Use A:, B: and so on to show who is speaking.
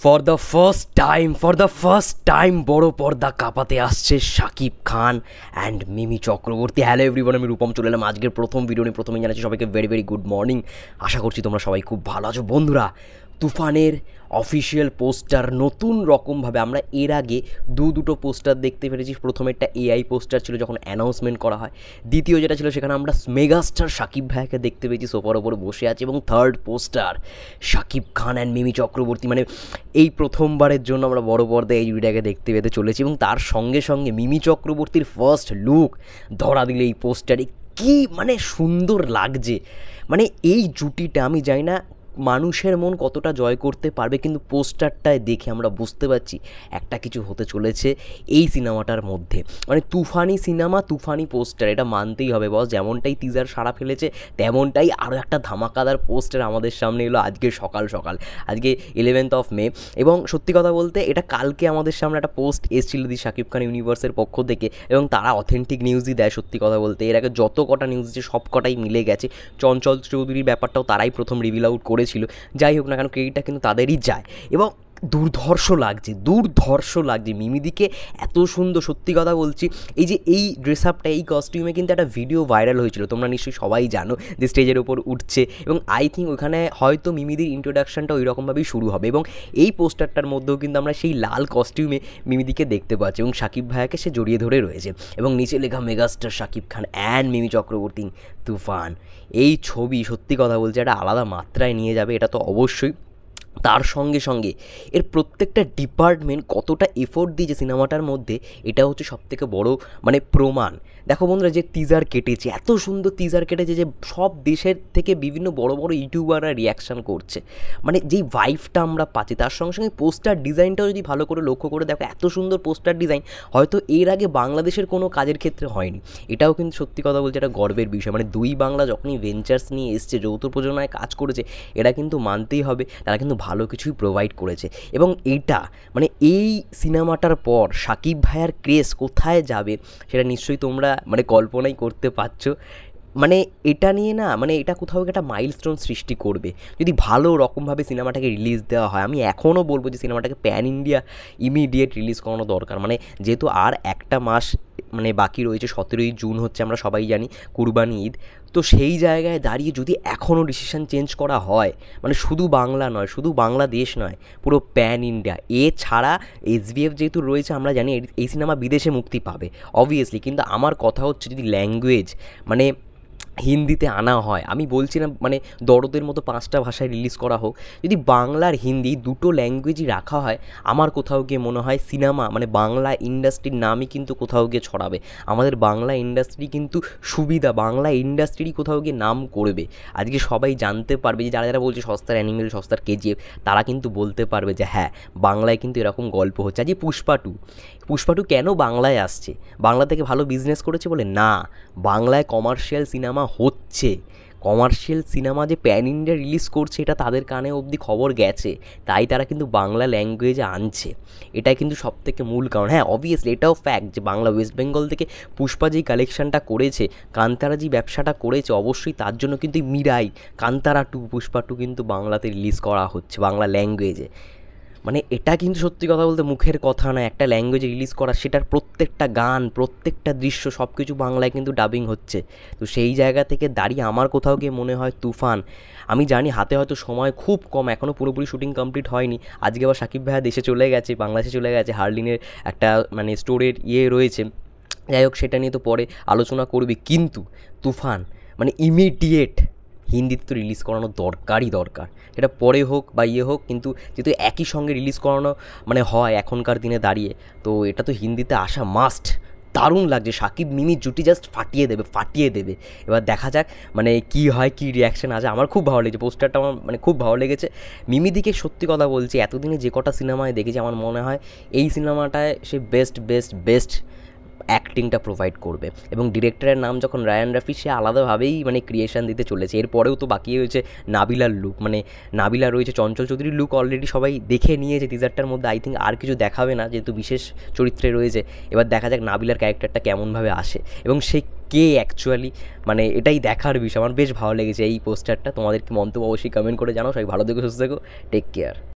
A: For the first time বড় পর্দা কাঁপাতে আসছে Shakib Khan and Mimi Chakraborty. Hello everyone, আমি রূপম চলে এলাম আজকের প্রথম ভিডিও নিয়ে। প্রথমেই জানাচ্ছি সবাইকে ভেরি ভেরি গুড মর্নিং। আশা করছি তোমরা সবাই খুব ভালো আছো। বন্ধুরা, তুফানের অফিসিয়াল পোস্টার নতুন রকমভাবে আমরা এর আগে দুটো পোস্টার দেখতে পেরেছি। প্রথমে একটা এআই পোস্টার ছিল যখন অ্যানাউন্সমেন্ট করা হয়, দ্বিতীয় যেটা ছিল সেখানে আমরা মেগাস্টার শাকিব ভাইকে দেখতে পেয়েছি সোফার ওপরে বসে আছে, এবং third poster Shakib Khan and Mimi Chakraborty. মানে এই প্রথমবারের জন্য আমরা বড় পর্দায় এই জুটিটাকে দেখতে পেতে চলেছি, এবং তার সঙ্গে সঙ্গে মিমি চক্রবর্তীর ফার্স্ট লুক ধরা দিলে এই পোস্টারে কি মানে সুন্দর লাগছে। মানে এই জুটিটা আমি জানি না মানুষের মন কতটা জয় করতে পারবে, কিন্তু পোস্টারটায় দেখে আমরা বুঝতে পারছি একটা কিছু হতে চলেছে এই সিনেমাটার মধ্যে। মানে তুফানি সিনেমা, তুফানি পোস্টার, এটা মানতেই হবে বস। যেমনটাই টিজার সাড়া ফেলেছে তেমনটাই আরও একটা ধামাকাদার পোস্টার আমাদের সামনে এলো আজকে সকাল সকাল, আজকে 11th মে। এবং সত্যি কথা বলতে এটা কালকে আমাদের সামনে একটা পোস্ট এসেছিল দি শাকিব খান ইউনিভার্সের পক্ষ থেকে, এবং তারা অথেন্টিক নিউজই দেয়। সত্যি কথা বলতে এর আগে যত কটা নিউজ আছে সব কটাই মিলে গেছে। চঞ্চল চৌধুরীর ব্যাপারটাও তারাই প্রথম রিভিল আউট করেছিল। যাই হোক না কেন, ক্রেডিটটা কিন্তু তাদেরই যায়। এবং দুর্ধর্ষ লাগছে মিমিদিকে, এত সুন্দর। সত্যি কথা বলছি, এই ড্রেস আপটা, এই কস্টিউমে কিন্তু একটা ভিডিও ভাইরাল হয়েছিল, তোমরা নিশ্চয়ই সবাই জানো, যে স্টেজের ওপর উঠছে, এবং আই থিঙ্ক ওখানে হয়তো মিমিদির ইন্ট্রোডাকশনটা ওই রকমভাবেই শুরু হবে। এবং এই পোস্টারটার মধ্যেও কিন্তু আমরা সেই লাল কস্টিউমে মিমিদিকে দেখতে পাচ্ছি, এবং শাকিব ভাইয়াকে সে জড়িয়ে ধরে রয়েছে, এবং নিচে লেখা মেগাস্টার শাকিব খান অ্যান্ড মিমি চক্রবর্তী তুফান। এই ছবি সত্যি কথা বলছে একটা আলাদা মাত্রায় নিয়ে যাবে, এটা তো অবশ্যই। তার সঙ্গে সঙ্গে এর প্রত্যেকটা ডিপার্টমেন্ট কতটা এফোর্ট দিয়েছে সিনেমাটার মধ্যে, এটা হচ্ছে সবথেকে বড় মানে প্রমাণ। দেখো বন্ধুরা, যে টিজার কেটেছে, এত সুন্দর টিজার কেটেছে যে সব দেশের থেকে বিভিন্ন বড় বড় ইউটিউবাররা রিয়াকশান করছে। মানে যেই ভাইবটা আমরা পাচ্ছি, তার সঙ্গে সঙ্গে পোস্টার ডিজাইনটাও যদি ভালো করে লক্ষ্য করে দেখো, এত সুন্দর পোস্টার ডিজাইন হয়তো এর আগে বাংলাদেশের কোনো কাজের ক্ষেত্রে হয়নি। এটাও কিন্তু সত্যি কথা বলছে একটা গর্বের বিষয়। মানে দুই বাংলা যখনই ভেঞ্চার্স নিয়ে এসছে, যৌথ প্রযোজনায় কাজ করেছে, এরা কিন্তু মানতেই হবে তারা কিন্তু ভালো কিছুই প্রোভাইড করেছে। এবং এইটা মানে এই সিনেমাটার পর শাকিব ভাইয়ার ক্রেজ কোথায় যাবে সেটা নিশ্চয়ই তোমরা মানে কল্পনাই করতে পারছো। মানে এটা নিয়ে না, মানে এটা কোথাও একটা মাইলস্টোন সৃষ্টি করবে যদি ভালো রকমভাবে সিনেমাটাকে রিলিজ দেওয়া হয়। আমি এখনও বলবো যে সিনেমাটাকে প্যান ইন্ডিয়া ইমিডিয়েট রিলিজ করানো দরকার। মানে যেহেতু আর একটা মাস মানে বাকি রয়েছে, 17ই জুন হচ্ছে আমরা সবাই জানি কুরবানি ঈদ। তো সেই জায়গায় দাঁড়িয়ে যদি এখনও ডিসিশন চেঞ্জ করা হয়, মানে শুধু বাংলা নয়, শুধু বাংলাদেশ নয়, পুরো প্যান ইন্ডিয়া। এছাড়া SBF যেহেতু রয়েছে, আমরা জানি এই সিনেমা বিদেশে মুক্তি পাবে অবভিয়াসলি, কিন্তু আমার কথা হচ্ছে যদি ল্যাঙ্গুয়েজ মানে হিন্দিতে আনা হয়, আমি বলছি না মানে দরদের মতো 5টা ভাষায় রিলিজ করা হোক, যদি বাংলার হিন্দি দুটো ল্যাঙ্গুয়েজই রাখা হয়, আমার কোথাও গিয়ে মনে হয় সিনেমা মানে বাংলা ইন্ডাস্ট্রির নামই কিন্তু কোথাও গিয়ে ছড়াবে। আমাদের বাংলা ইন্ডাস্ট্রি কিন্তু সুবিধা, বাংলা ইন্ডাস্ট্রি কোথাও গিয়ে নাম করবে। আজকে সবাই জানতে পারবে যে যারা যারা বলছে সস্তার অ্যানিমেল, সস্তার KGF, তারা কিন্তু বলতে পারবে যে হ্যাঁ, বাংলায় কিন্তু এরকম গল্প হচ্ছে। আজকে পুষ্পা টু কেন বাংলায় আসছে? বাংলা থেকে ভালো বিজনেস করেছে বলে না, বাংলায় কমার্শিয়াল সিনেমা হচ্ছে। কমার্শিয়াল সিনেমা যে প্যান ইন্ডিয়া রিলিজ করছে, এটা তাদের কানে অবধি খবর গেছে, তাই তারা কিন্তু বাংলা ল্যাঙ্গুয়েজে আনছে। এটাই কিন্তু সবথেকে মূল কারণ। হ্যাঁ, অবভিয়াসলি এটাও ফ্যাক্ট যে বাংলা ওয়েস্ট বেঙ্গল থেকে পুষ্পা যেই কালেকশনটা করেছে, কান্তারা যে ব্যবসাটা করেছে, অবশ্যই তার জন্য কিন্তু মিরাই, কান্তারা 2, পুষ্পা 2 কিন্তু বাংলাতে রিলিজ করা হচ্ছে বাংলা ল্যাঙ্গুয়েজে। মানে এটা কিন্তু সত্যি কথা বলতে মুখের কথা না, একটা ল্যাঙ্গুয়েজে রিলিজ করা, সেটার প্রত্যেকটা গান, প্রত্যেকটা দৃশ্য সব কিছু বাংলায় কিন্তু ডাবিং হচ্ছে। তো সেই জায়গা থেকে দাঁড়িয়ে আমার কোথাও গিয়ে মনে হয় তুফান, আমি জানি হাতে হয়তো সময় খুব কম, এখনও পুরোপুরি শুটিং কমপ্লিট হয়নি। আজকে আবার শাকিব ভাইয়া দেশে চলে গেছে, বাংলাদেশে চলে গেছে, হার্লিনের একটা মানে স্টোরের রয়েছে। যাই হোক, সেটা নিয়ে তো পরে আলোচনা করবে, কিন্তু তুফান মানে ইমিডিয়েট হিন্দিতে তো রিলিজ করানো দরকার। সেটা পরে হোক বা হোক, কিন্তু যেহেতু একই সঙ্গে রিলিজ করানো মানে হয় এখনকার দিনে দাঁড়িয়ে, তো এটা তো হিন্দিতে আসা মাস্ট। দারুণ লাগছে, শাকিব মিমি জুটি জাস্ট ফাটিয়ে দেবে। এবার দেখা যাক মানে কী হয়, কী রিয়াকশান আছে। আমার খুব ভালো লেগেছে পোস্টারটা, আমার মানে খুব ভালো লেগেছে। মিমিদিকে সত্যি কথা বলছি, এতদিনে যে কটা সিনেমায় দেখেছি, আমার মনে হয় এই সিনেমাটায় সে বেস্ট অ্যাক্টিংটা প্রোভাইড করবে। এবং ডিরেক্টরের নাম যখন রায়ান রাফি, সে আলাদাভাবেই মানে ক্রিয়েশন দিতে চলেছে। এরপরেও তো বাকি হয়েছে নাবিলার লুক, মানে নাবিলা রয়েছে, চঞ্চল চৌধুরীর লুক অলরেডি সবাই দেখে নিয়েছে টিজারটার মধ্যে। আই থিঙ্ক আর কিছু দেখাবে না, যেহেতু বিশেষ চরিত্রে রয়েছে। এবার দেখা যাক নাবিলার ক্যারেক্টারটা কেমনভাবে আসে, এবং সে কে অ্যাকচুয়ালি, মানে এটাই দেখার বিষয়। আমার বেশ ভালো লেগেছে এই পোস্টারটা। তোমাদের কি মন্তব্য অবশ্যই কমেন্ট করে জানাও। সবাই ভালো থেকো, সুস্থ থেকো, টেক কেয়ার।